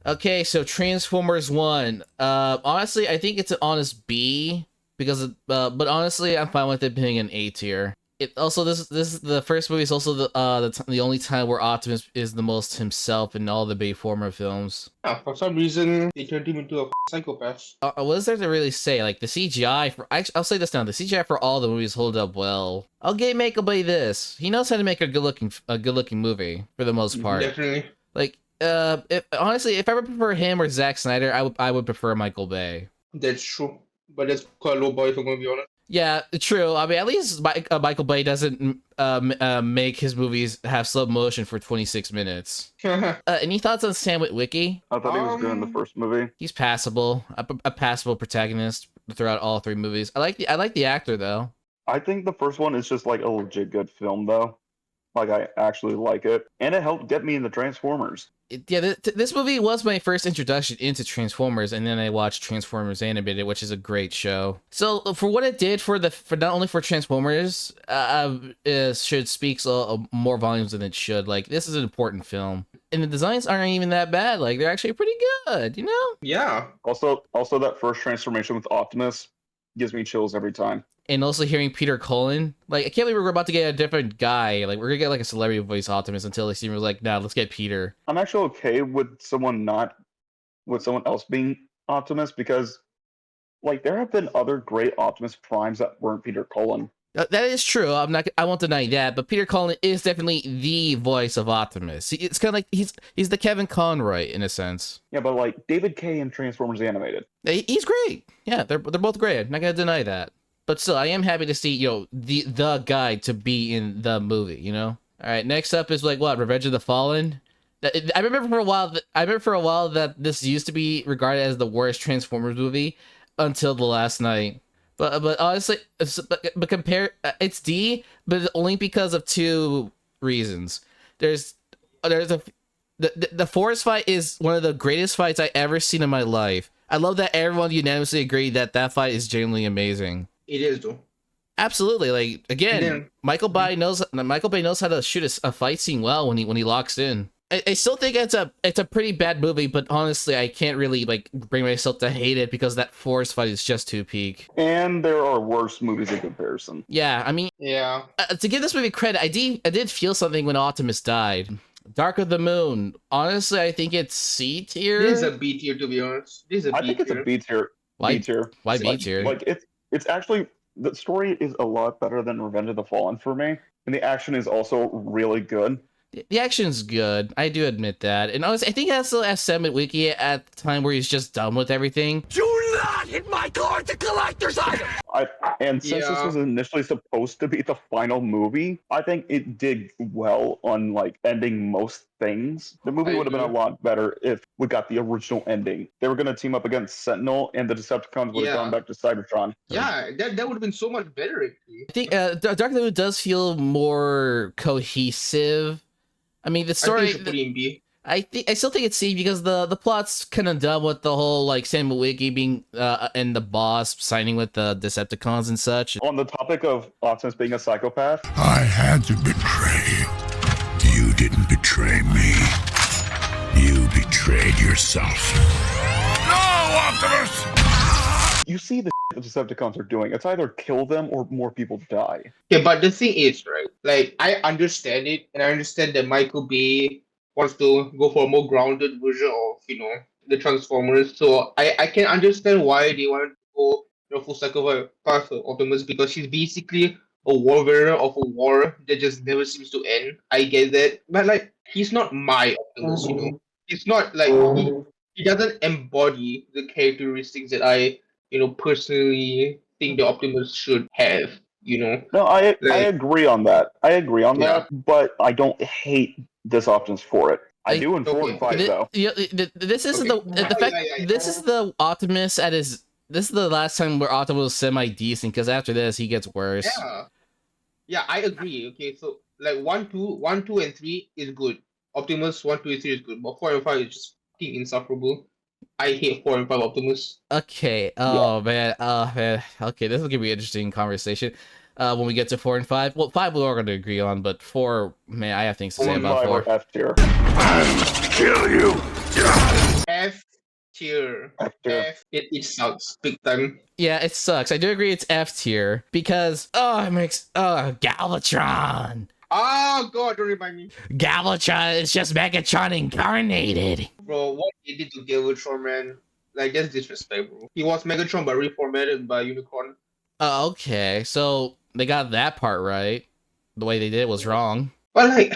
Okay, so Transformers 1. Honestly, I think it's an honest B because but honestly, I'm fine with it being an A tier. It also this is the first movie is also the only time where Optimus is the most himself in all the Bayformer films. Yeah, for some reason, they turned him into a psychopath. What is there to really say? Like the CGI for I'll say this now, the CGI for all the movies hold up well. I'll give Michael Bay this. He knows how to make a good looking movie for the most part. Definitely. Like if honestly, if I would prefer him or Zack Snyder, I would prefer Michael Bay. That's true. But that's quite a low bar if I'm gonna be honest. Yeah, true. I mean, at least Michael Bay doesn't make his movies have slow motion for 26 minutes. Any thoughts on Sam Witwicky? I thought he was good in the first movie. He's passable, a passable protagonist throughout all three movies. I like the actor though. I think the first one is just like a legit good film, though. Like, I actually like it. And it helped get me into Transformers. This movie was my first introduction into Transformers, and then I watched Transformers Animated, which is a great show. So for what it did for not only for Transformers, should speaks more volumes than it should. Like, this is an important film, and the designs aren't even that bad. Like, they're actually pretty good, you know? Yeah. Also that first transformation with Optimus gives me chills every time. And also hearing Peter Cullen, like, I can't believe we're about to get a different guy. Like, we're gonna get like a celebrity voice Optimus until they seem like, nah, let's get Peter. I'm actually okay with someone else being Optimus because, like, there have been other great Optimus Primes that weren't Peter Cullen. That is true. I won't deny that. But Peter Cullen is definitely the voice of Optimus. It's kind of like he's the Kevin Conroy in a sense. Yeah, but like David Kaye in Transformers Animated. He's great. Yeah, they're both great. I'm not gonna deny that. But still, I am happy to see, you know, the guy to be in the movie, you know? All right, next up is like what? Revenge of the Fallen? I remember for a while that this used to be regarded as the worst Transformers movie until the last night. But honestly, but compare it's D, but only because of two reasons. The forest fight is one of the greatest fights I ever seen in my life. I love that everyone unanimously agreed that fight is genuinely amazing. It is though. Absolutely. Like again, Michael Bay knows how to shoot a fight scene well when he locks in. I still think it's a pretty bad movie, but honestly, I can't really like bring myself to hate it because that forest fight is just too peak. And there are worse movies in comparison. Yeah, I mean, yeah. To give this movie credit, I did feel something when Optimus died. Dark of the Moon. Honestly, I think it's C tier. This is a B tier, to be honest. I think it's a B tier. Why B tier? Why B tier? Like it's actually, the story is a lot better than Revenge of the Fallen for me, and the action is also really good. The action's good. I do admit that. And honestly, I think that's the last Sam Witwicky at the time where he's just done with everything. Do not hit my car to collector's item! Since this was initially supposed to be the final movie, I think it did well on like ending most things. The movie would have been a lot better if we got the original ending. They were going to team up against Sentinel, and the Decepticons would have gone back to Cybertron. Yeah, that would have been so much better. Actually. I think Dark of the Moon does feel more cohesive. I mean, the story. I still think it's C because the plot's kind of dumb with the whole like Sam Witwicky being and the boss signing with the Decepticons and such. On the topic of Optimus being a psychopath, I had to betray you. You didn't betray me. You betrayed yourself. No, Optimus! You see the Decepticons are doing. It's either kill them or more people die. Yeah, but the thing is, right? Like, I understand it, and I understand that Michael Bay wants to go for a more grounded version of, you know, the Transformers. So I can understand why they want to go, you know, full cycle path for Optimus, because he's basically a war veteran of a war that just never seems to end. I get that, but like, he's not my Optimus, you know. It's not like he doesn't embody the characteristics that I, you know, personally think the Optimus should have. You know. No, I agree on that. That, but I don't hate this Optimus for it. I do in 4 and 5 though. This is This is the Optimus at his. This is the last time where Optimus was semi decent because after this he gets worse. Yeah, I agree. Okay, so like 1, 2, and 3 is good. Optimus 1, 2, and 3 is good, but 4 and 5 is just fucking insufferable. I hate 4 and 5 Optimus. Okay. Oh man. Man. Okay, this is gonna be an interesting conversation. When we get to 4 and 5. Well, 5 we're going to agree on, but 4, man, I have things to say about 4. F tier. I'll kill you. F tier. F tier. It sucks big time. Yeah, it sucks. I do agree it's F tier because it makes Galvatron. Oh god, don't remind me. Galvatron is just Megatron incarnated. Bro, what they did to Galvatron, man. Like, that's disrespect, bro. He was Megatron but reformatted by Unicorn. Oh, okay. So they got that part right. The way they did it was wrong. But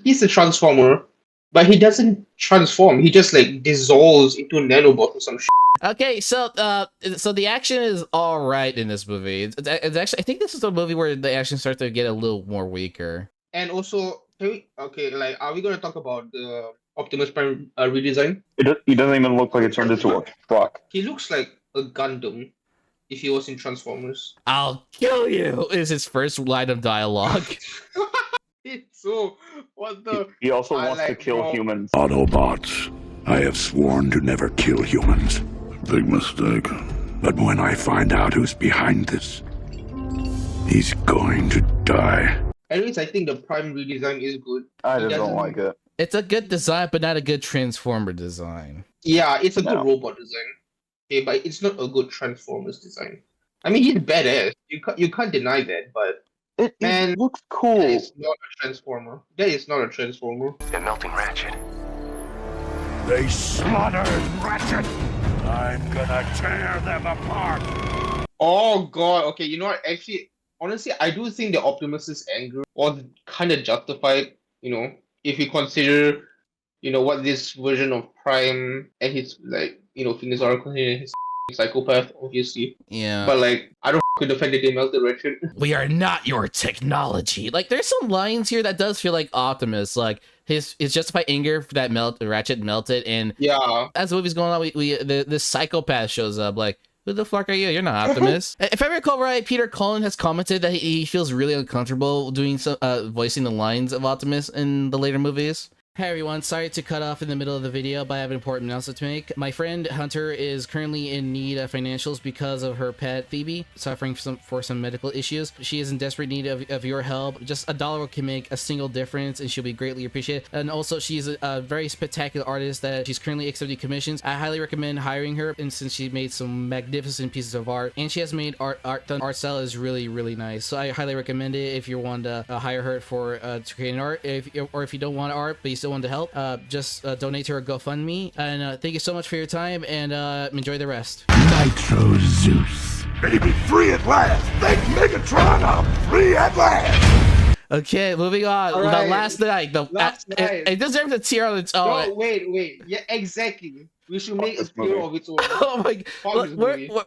he's a transformer, but he doesn't transform. He just like dissolves into nanobots or some shit. Okay, so the action is all right in this movie. It's actually, I think this is the movie where the action starts to get a little more weaker. And also, are we gonna talk about the Optimus Prime redesign? He doesn't even look like it turned into a truck. He looks like a Gundam if he was in Transformers. I'll kill you is his first line of dialogue. It's so what the. He also wants to kill humans. Autobots, I have sworn to never kill humans. Big mistake. But when I find out who's behind this, he's going to die. Anyways, I think the Prime redesign is good. I just don't like it. It's a good design, but not a good Transformer design. Yeah, it's a good robot design. Okay, but it's not a good Transformers design. I mean, he's badass. You can't deny that, but it looks cool. That is not a Transformer. That is not a Transformer. They're melting Ratchet. They slaughtered Ratchet. I'm gonna tear them apart. Oh god. Okay, you know what? Actually, honestly, I do think the Optimus's anger was kind of justified. You know, if you consider, what this version of Prime and his feelings are considered his psychopath, obviously. Yeah. But I don't with the fact that they melted Ratchet. We are not your technology. Like, there's some lines here that does feel like Optimus. Like his justified anger for that Ratchet melted, and yeah, as the movie's going on, this psychopath shows up. Like, who the fuck are you? You're not Optimus. If I recall right, Peter Cullen has commented that he feels really uncomfortable doing voicing the lines of Optimus in the later movies. Hey everyone, sorry to cut off in the middle of the video, but I have an important announcement to make. My friend Hunter is currently in need of financials because of her pet Phoebe suffering for some medical issues. She is in desperate need of your help. Just $1 can make a single difference, and she'll be greatly appreciated. And also, she's a very spectacular artist that she's currently accepting commissions. I highly recommend hiring her, and since she made some magnificent pieces of art, and she has made art. The art style is really, really nice. So I highly recommend it if you want to hire her for to create an art. If you don't want art, but you still want to help, just donate to her GoFundMe. And thank you so much for your time, and enjoy the rest. Nitro Zeus. Baby, free at last. Thank Megatron, I'm free at last. Okay, moving on. Right. The last night. It deserves a tier on its own. No, wait. Yeah, exactly. We should make a tier of its own. Oh my god.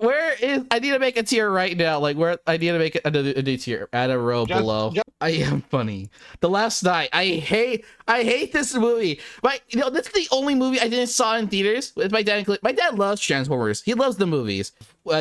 Where is I need to make a tier right now. Like, where I need to make a new tier. Add a row below. I am funny. The Last Night. I hate this movie. This is the only movie I didn't saw in theaters with my dad. My dad loves Transformers. He loves the movies.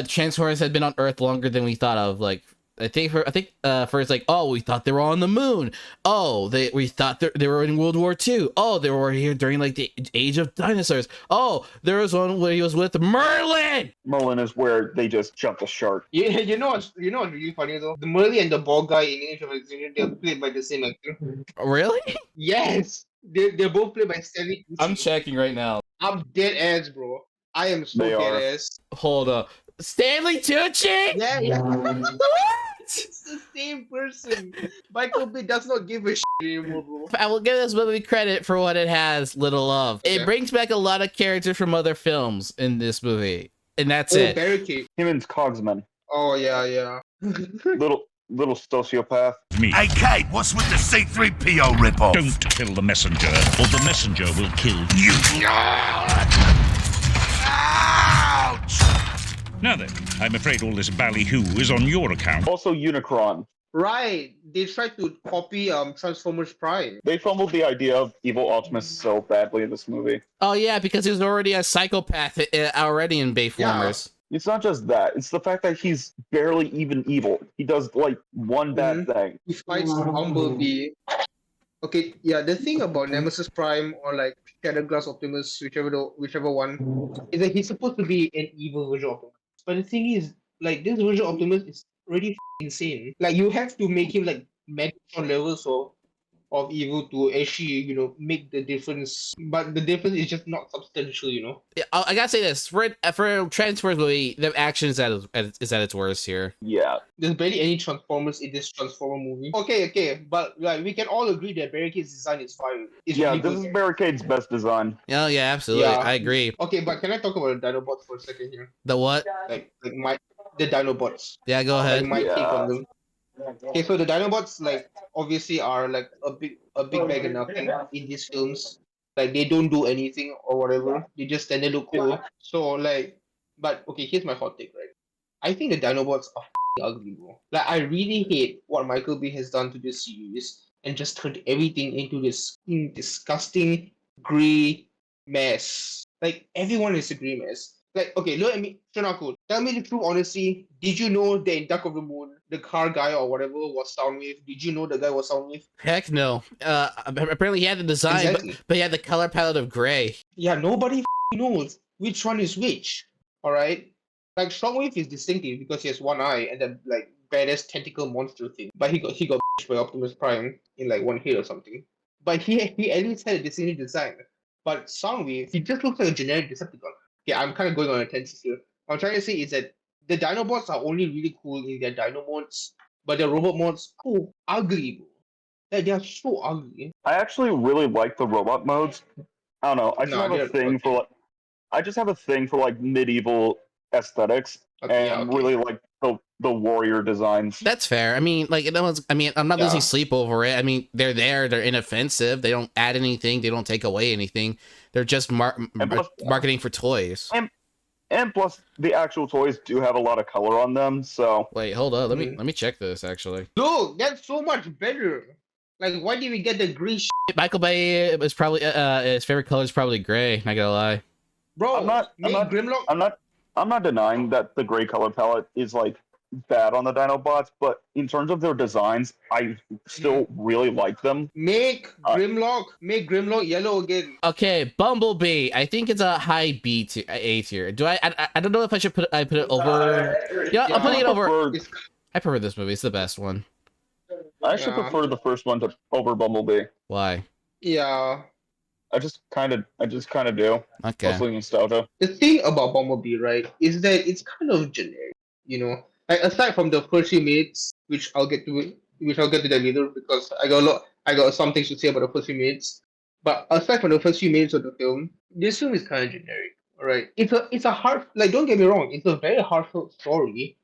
Transformers had been on Earth longer than we thought of. Like, I think first, like, oh, we thought they were on the moon. Oh, we thought they were in World War II. Oh, they were here during like the age of dinosaurs. Oh, there was one where he was with Merlin. Merlin is where they just jumped the shark. Yeah, you know what's really funny though? The Merlin and the bald guy in Age of Alexandria, they're played by the same actor. Really? Yes, they're both played by Stanley Tucci. I'm checking right now. I'm dead ass, bro. I am so dead ass. Hold up, Stanley Tucci? Yeah. What? It's the same person. Michael Bay does not give a shit anymore, bro. I will give this movie credit for what it has little of. It brings back a lot of characters from other films in this movie, and that's it. Barricade. Him and Cogsman. Oh yeah. Little sociopath. Me. Hey, Kate, what's with the C-3PO ripoff? Don't kill the messenger, or the messenger will kill you. Ouch! Now then, I'm afraid all this ballyhoo is on your account. Also Unicron. Right. They tried to copy Transformers Prime. They fumbled the idea of evil Optimus so badly in this movie. Oh yeah, because he was already a psychopath already in Bayformers. Yeah. It's not just that. It's the fact that he's barely even evil. He does like one bad thing. He fights Bumblebee. Okay, yeah, the thing about Nemesis Prime or like Shadowglass Optimus, whichever one, is that he's supposed to be an evil version of Optimus. But the thing is, like, this version of Optimus is already insane. Like, you have to make him like Megatron levels of of evil to actually, make the difference. But the difference is just not substantial. Yeah, I gotta say this for a Transformers movie, the action is at its worst here. Yeah. There's barely any Transformers in this Transformer movie. Okay, but like we can all agree that Barricade's design is fine. It's Yeah, really this good. is Barricade's best design. Oh yeah, absolutely, Yeah. I agree. Okay, but can I talk about the Dinobots for a second here? The what? The Dinobots. Yeah, go ahead. Like my take Yeah. on them. Okay, so the Dinobots like obviously are like a big bag of nothing in these films. Like they don't do anything or whatever. They just stand and look cool. So like, but okay, here's my hot take, right? I think the Dinobots are ugly, bro. Like I really hate what Michael Bay has done to this series and just turned everything into this disgusting gray mess. Like everyone is a gray mess. Like, okay, look at me, Shonako. Tell me the truth, honestly. Did you know that in Dark of the Moon, the car guy or whatever was Soundwave? Did you know the guy was Soundwave? Heck no. Apparently he had the design, Exactly. but he had the color palette of gray. Yeah, nobody knows which one is which. Alright? Like Shockwave is distinctive because he has one eye and then like badass tentacle monster thing. But he got by Optimus Prime in like one hit or something. But he at least had a distinctive design. But Soundwave, he just looks like a generic Decepticon. Yeah, I'm kind of going on a tangent here. What I'm trying to say is that the Dinobots are only really cool in their Dino modes, but their robot modes are ugly, bro. Like, they are so ugly. I actually really like the robot modes. I don't know. I just No, have a they're- thing for like. I just have a thing for like medieval aesthetics Okay, and yeah, okay. really like the warrior designs. That's fair. I mean, like, no one's, I mean, I'm not losing Yeah. sleep over it. I mean, they're there. They're inoffensive. They don't add anything. They don't take away anything. They're just plus- marketing for toys. And plus, the actual toys do have a lot of color on them. So Wait, hold up. Let me check this actually. Look, that's so much better. Like, why did we get the green Michael Bay is probably his favorite color is probably gray. Not gonna lie. Bro, I'm not- Grimlock. I'm not denying that the gray color palette is like bad on the Dinobots, but in terms of their designs, I still really like them. Make Grimlock yellow again. Okay, Bumblebee. I think it's a high B tier, A tier. Do I don't know if I should put it over. Yeah, I'm putting it over. It's- I prefer this movie. It's the best one. I actually Yeah. prefer the first one over Bumblebee. Why? Yeah. I just kind of do. Okay. Mostly nostalgia. The thing about Bumblebee, right, is that it's kind of generic, Like aside from the first few minutes, which I'll get to that later because I got some things to say about the first few minutes. But aside from the first few minutes of the film, this film is kind of generic. Alright, it's a hard, like, don't get me wrong, it's a very heartfelt story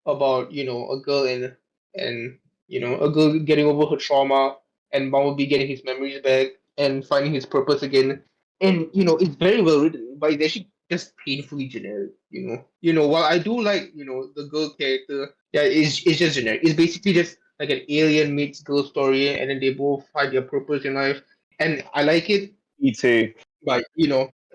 about a girl and a girl getting over her trauma and Bumblebee getting his memories back and finding his purpose again. And it's very well written, but it's actually just painfully generic. While I do like the girl character, yeah, it's just generic. It's basically just like an alien meets girl story, and then they both find their purpose in life, and I like it. E.T. But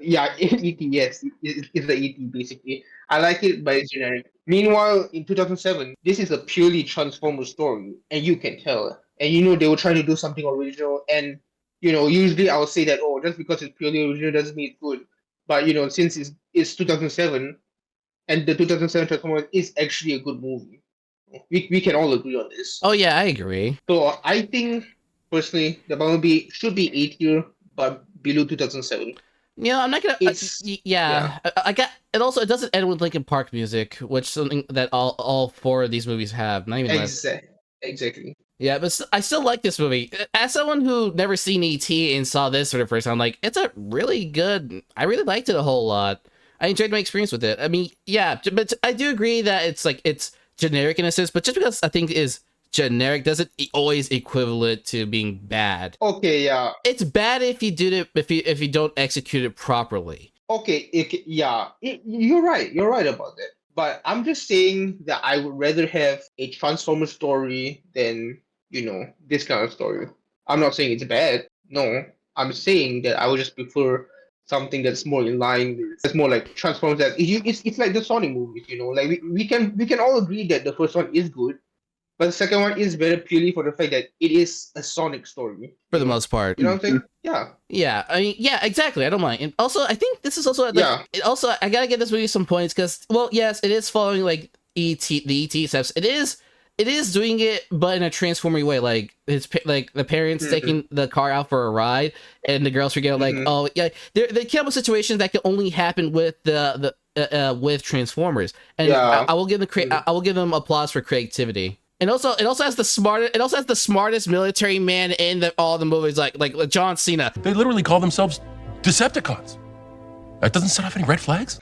yeah, ET, yes, it's the ET basically. I like it, but it's generic. Meanwhile, in 2007, this is a purely Transformers story, and you can tell. And they were trying to do something original, and usually I would say that, oh, just because it's purely original doesn't mean it's good. But since it's 2007, and the 2007 Transformers is actually a good movie, we can all agree on this. Oh yeah, I agree. So I think personally, the Bumblebee should be A tier, but below 2007. I'm not gonna. It's- I got. And also, it doesn't end with Linkin Park music, which is something that all four of these movies have. Not even less. Exactly. Yeah, but I still like this movie. As someone who never seen E.T. and saw this for the first time, like, it's a really good. I really liked it a whole lot. I enjoyed my experience with it. I mean, yeah, but I do agree that it's generic in a sense. But just because I think it is generic doesn't always equivalent to being bad. Okay, yeah. It's bad if you do it if you don't execute it properly. Okay, you're right. You're right about that. But I'm just saying that I would rather have a Transformers story than this kind of story. I'm not saying it's bad. No, I'm saying that I would just prefer something that's more in line with, that's more like Transformers. It's like the Sonic movies. Like we can all agree that the first one is good, but the second one is better purely for the fact that it is a Sonic story. For the most part. You know what I'm saying? Yeah. Yeah, I mean, yeah, exactly. I don't mind. And also, I think this is also like, Yeah. Also, I gotta give this movie some points because, well, yes, it is following like the ET steps. It is it is doing it, but in a transforming way. Like like the parents taking the car out for a ride, and the girls forget like, oh yeah, they came up with situations that can only happen with with Transformers, and I will give them I will give them applause for creativity. And also, it also has the smartest military man in all the movies, like John Cena. They literally call themselves Decepticons. That doesn't set off any red flags.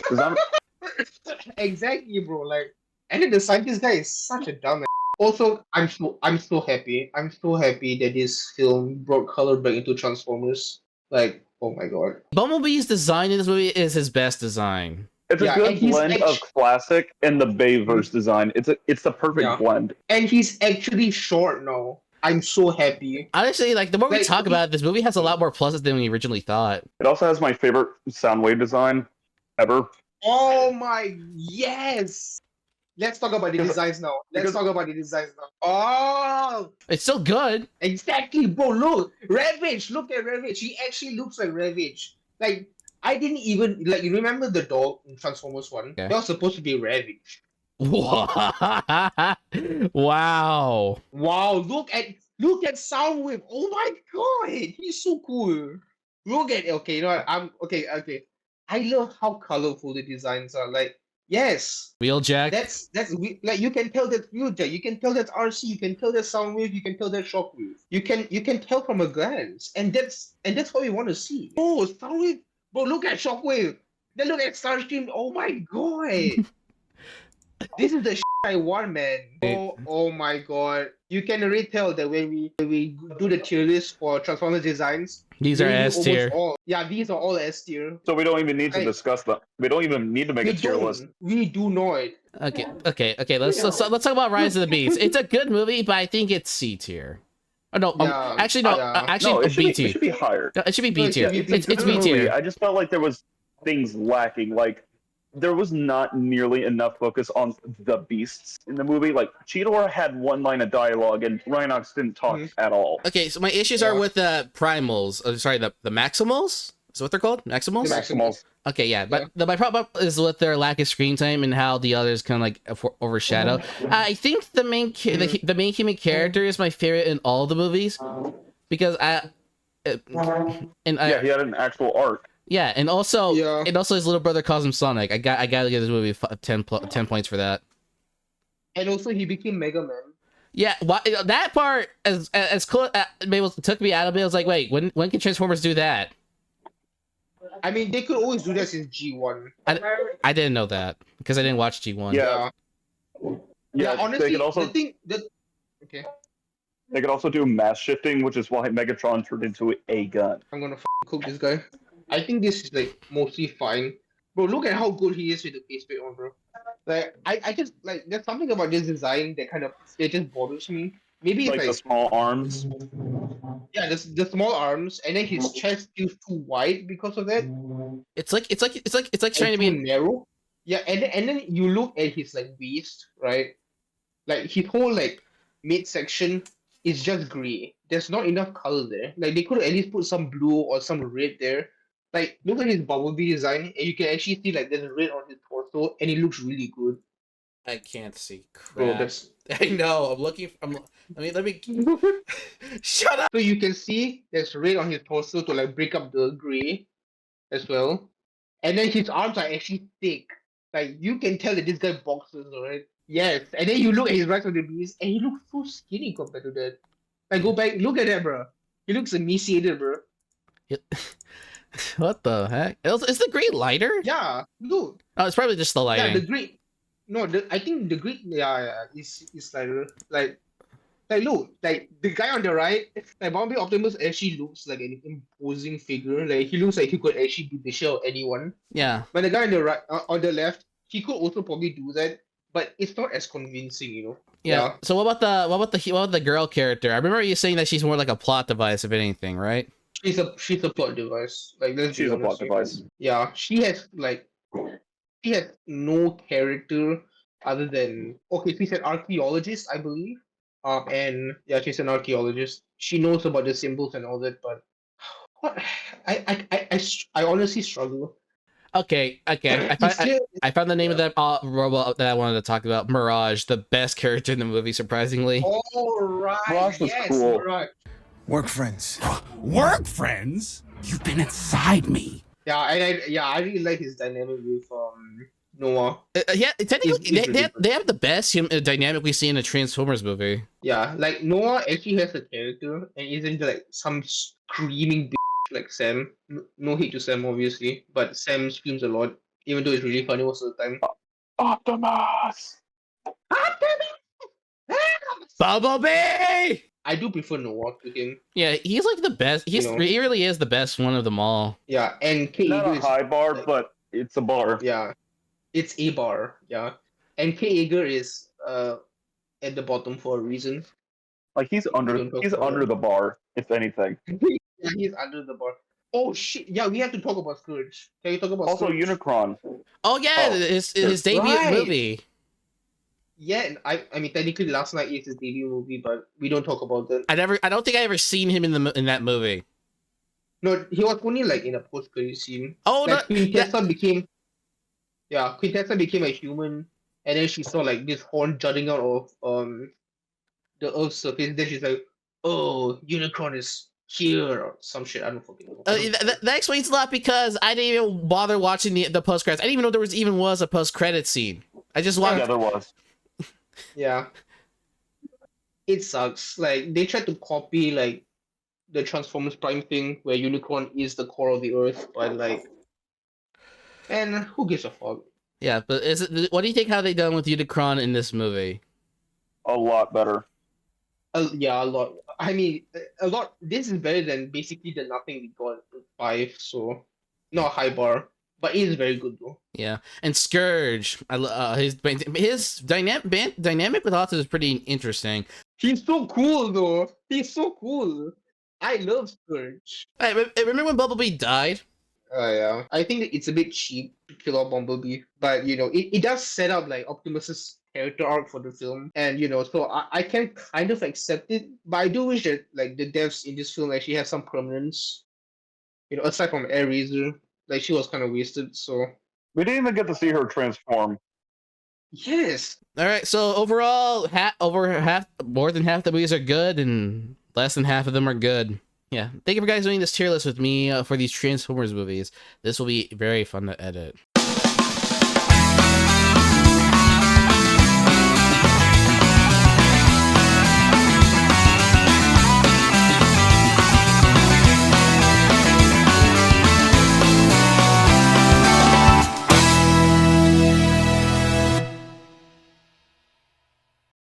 Exactly, bro. Like, and then the scientist guy is such a dumb. Also, I'm so happy. I'm so happy that this film brought color back into Transformers. Like, oh my god. Bumblebee's design in this movie is his best design. It's a good blend of classic and the Bayverse design. It's the perfect blend. And he's actually short now. I'm so happy. Honestly, like the more we talk about it, this movie has a lot more pluses than we originally thought. It also has my favorite Soundwave design ever. Oh my yes! Let's talk about the designs now. Oh, it's still good. Exactly, bro. Look, Ravage. Look at Ravage. He actually looks like Ravage. Like, I didn't even like. You remember the dog in Transformers 1? Yeah. That was supposed to be Ravage. Wow! Wow! Look at Soundwave. Oh my god, he's so cool. Look at you know what? I'm okay. I love how colorful the designs are. Like, yes, Wheeljack. That's like you can tell that's Wheeljack. You can tell that's RC. You can tell that's Soundwave. You can tell that's Shockwave. You can tell from a glance, and that's what we want to see. Oh, Soundwave. Bro, look at Shockwave. Then look at Starscream. Oh my god. This is the shit I want, man. Oh my god. You can already tell that when we do the tier list for Transformers designs, these are S tier. These are all S tier. So we don't even need to discuss them. We don't even need to make a tier list. We do not. Okay. Let's talk about Rise of the Beasts. It's a good movie, but I think it's C tier. Oh, no, actually, B tier. It should be higher. No, it should be B tier. It's B tier. I just felt like there was things lacking. Like, there was not nearly enough focus on the beasts in the movie. Like, Cheetor had one line of dialogue, and Rhinox didn't talk at all. Okay, so my issues are with the primals. Sorry, the Maximals? Is what they're called? Maximals? The Maximals. Okay, yeah, but my problem is with their lack of screen time and how the others kind of like overshadow. I think the main human character is my favorite in all the movies because he had an actual arc. Yeah, and also his little brother calls him Sonic. I gotta give this movie 10 points for that. And also he became Mega Man. Yeah, that part as close maybe took me out of it. I was like, wait, when can Transformers do that? I mean, they could always do that since G1. I didn't know that because I didn't watch G1. Yeah. Honestly, they could also They could also do mass shifting, which is why Megatron turned into a gun. I'm gonna cook this guy. I think this is like mostly fine. Bro, look at how good he is with the face paint on, bro. Like, I just like there's something about this design that kind of it just bothers me. Maybe it's like the small arms. Yeah, the small arms, and then his chest feels too wide because of that. It's like trying to be narrow. Yeah, and then you look at his like waist, right? Like his whole like midsection is just gray. There's not enough color there. Like they could at least put some blue or some red there. Like look at his Bumblebee design, and you can actually see like there's red on his torso, and it looks really good. I can't see crap. Bro, that's... I know. I'm looking. Let me. Shut up. So you can see there's red on his torso to like break up the gray, as well, and then his arms are actually thick. Like you can tell that this guy boxes, alright? Yes, and then you look at his Rise of the Beast, and he looks so skinny compared to that. Like go back, look at that, bro. He looks emaciated, bro. What the heck? Is the green lighter? Yeah, look. Oh, it's probably just the lighting. Yeah, the green. No, I think the green. Yeah, is lighter. Like look, like the guy on the right, like Bumblebee Optimus actually looks like an imposing figure. Like he looks like he could actually be the shell of anyone. Yeah. But the guy on the right, on the left, he could also probably do that, but it's not as convincing, you know. Yeah. So what about the girl character? I remember you saying that she's more like a plot device, if anything, right? She's a plot device. Like she's a plot device. Yeah, she has no character other than she's an archaeologist, I believe. And yeah, she's an archaeologist. She knows about the symbols and all that, but what I honestly struggle. Okay. I found the name of that robot that I wanted to talk about. Mirage, the best character in the movie, surprisingly. All right. Mirage was yes, cool. Mirage. Work friends. Work friends? You've been inside me. Yeah, I really like his dynamic with Noah. Yeah, technically, He's really good. they have the best dynamic we see in a Transformers movie. Yeah, like Noah actually has a character and isn't like some screaming bitch like Sam. No hate to Sam, obviously, but Sam screams a lot, even though it's really funny most of the time. Optimus! Bumblebee! I do prefer Noah to him. Yeah, he's like the best. He really is the best one of them all. Yeah, and K Not a Eager is high bar, like- but it's a bar. yeah, it's a bar. Yeah, and K Eager is at the bottom for a reason. Like he's Don't under talk he's about under it. the bar, if anything. Yeah, he's under the bar. Oh shit! Yeah, we have to talk about Scourge. Can you talk about Also Scourge? Unicron. Oh yeah, Oh, his debut right. movie. Yeah, and I mean technically last night is his debut movie, but we don't talk about that. I don't think I ever seen him in that movie. No, he was only like in a post-credit scene. Oh no, Like Quintessa became, yeah, Quintessa became a human, and then she saw like this horn jutting out of the Earth's surface. Then she's like, "Oh, Unicron is here," or some shit. I don't fucking know. that explains a lot because I didn't even bother watching the post credits. I didn't even know there was a post credit scene. I just wanted. Yeah, there was. Yeah, it sucks. Like they tried to copy like the Transformers Prime thing, where Unicron is the core of the Earth, but like, and who gives a fuck? Yeah, but what do you think how they done with Unicron in this movie? A lot better. Yeah, a lot. I mean, a lot. This is better than basically the nothing we got in 5. So, not a high bar, but it is very good though. Yeah, and Scourge, his dynamic with Otto is pretty interesting. He's so cool though. He's so cool. I love Scourge. Hey, remember when Bumblebee died? Yeah. I think that it's a bit cheap to kill off Bumblebee, but you know, it does set up like Optimus's character arc for the film, and you know, so I can kind of accept it, but I do wish that like the devs in this film actually have some prominence. You know, aside from Airazor, like she was kind of wasted. So We didn't even get to see her transform. yes, All right, so overall, more than half the movies are good, and less than half of them are good. Yeah, thank you for guys doing this tier list with me for these Transformers movies. This will be very fun to edit.